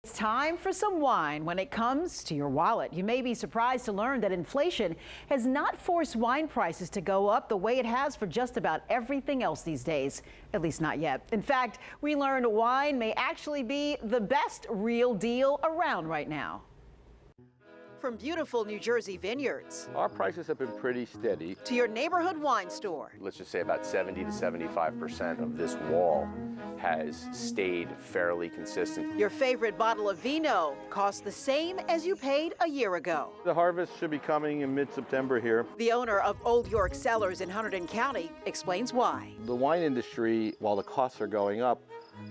It's time for some wine when it comes to your wallet. You may be surprised to learn that inflation has not forced wine prices to go up the way it has for just about everything else these days, at least not yet. In fact, we learned wine may actually be the best real deal around right now. From beautiful New Jersey vineyards Our prices have been pretty steady. to your neighborhood wine store, Let's just say about 70 to 75% of this wall has stayed fairly consistent. your favorite bottle of vino costs the same as you paid a year ago. The harvest should be coming in mid-September here. The owner of Old York Cellars in Hunterdon County explains why. The wine industry, while the costs are going up,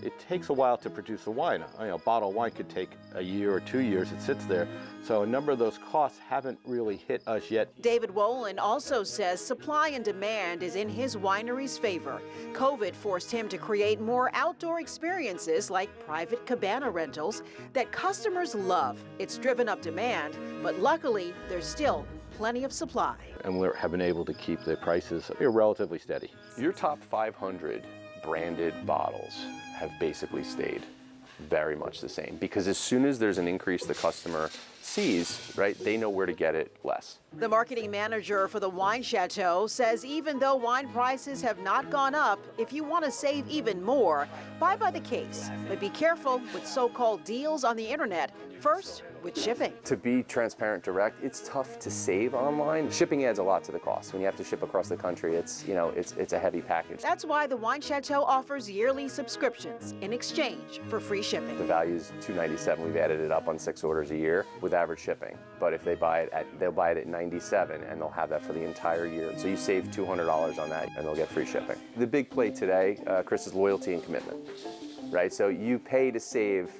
it takes a while to produce a wine. A bottle of wine could take a year or 2 years. It sits there. So a number of those costs haven't really hit us yet. David Wolin also says supply and demand is in his winery's favor. COVID forced him to create more outdoor experiences like private cabana rentals that customers love. It's driven up demand, but luckily there's still plenty of supply. And we have been able to keep the prices relatively steady. Your top 500 branded bottles have basically stayed very much the same, because as soon as there's an increase the customer sees, right, they know where to get it less. The marketing manager for the Wine Chateau says even though wine prices have not gone up, if you want to save even more, buy by the case. But be careful with so-called deals on the internet. First, with shipping. To be transparent, direct, it's tough to save online. Shipping adds a lot to the cost. When you have to ship across the country, it's a heavy package. That's why the Wine Chateau offers yearly subscriptions in exchange for free The shipping. value is $297. We've added it up on 6 orders a year with average shipping. But if they buy it they'll buy it at $97, and they'll have that for the entire year. So you save $200 on that, and they'll get free shipping. The big play today, Chris, is loyalty and commitment. Right? So you pay to save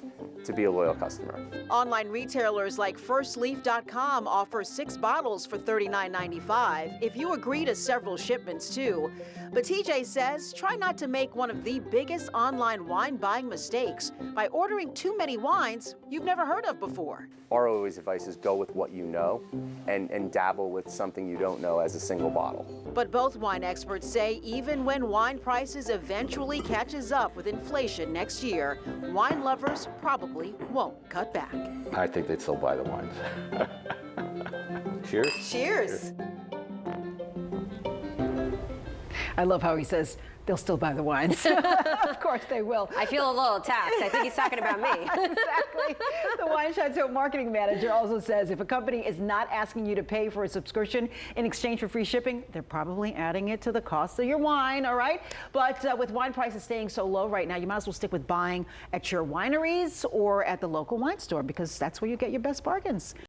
to be a loyal customer. Online retailers like FirstLeaf.com offer 6 bottles for $39.95 if you agree to several shipments too. But TJ says try not to make one of the biggest online wine buying mistakes by ordering too many wines you've never heard of before. Our always advice is go with what you know and dabble with something you don't know as a single bottle. But both wine experts say even when wine prices eventually catches up with inflation next year, wine lovers probably won't cut back. I think they'd still buy the wines. Cheers. Cheers. I love how he says they'll still buy the wines. Of course they will. I feel a little attacked. I think he's talking about me. Exactly. The Wine Chateau marketing manager also says if a company is not asking you to pay for a subscription in exchange for free shipping, they're probably adding it to the cost of your wine, all right? But with wine prices staying so low right now, you might as well stick with buying at your wineries or at the local wine store because that's where you get your best bargains.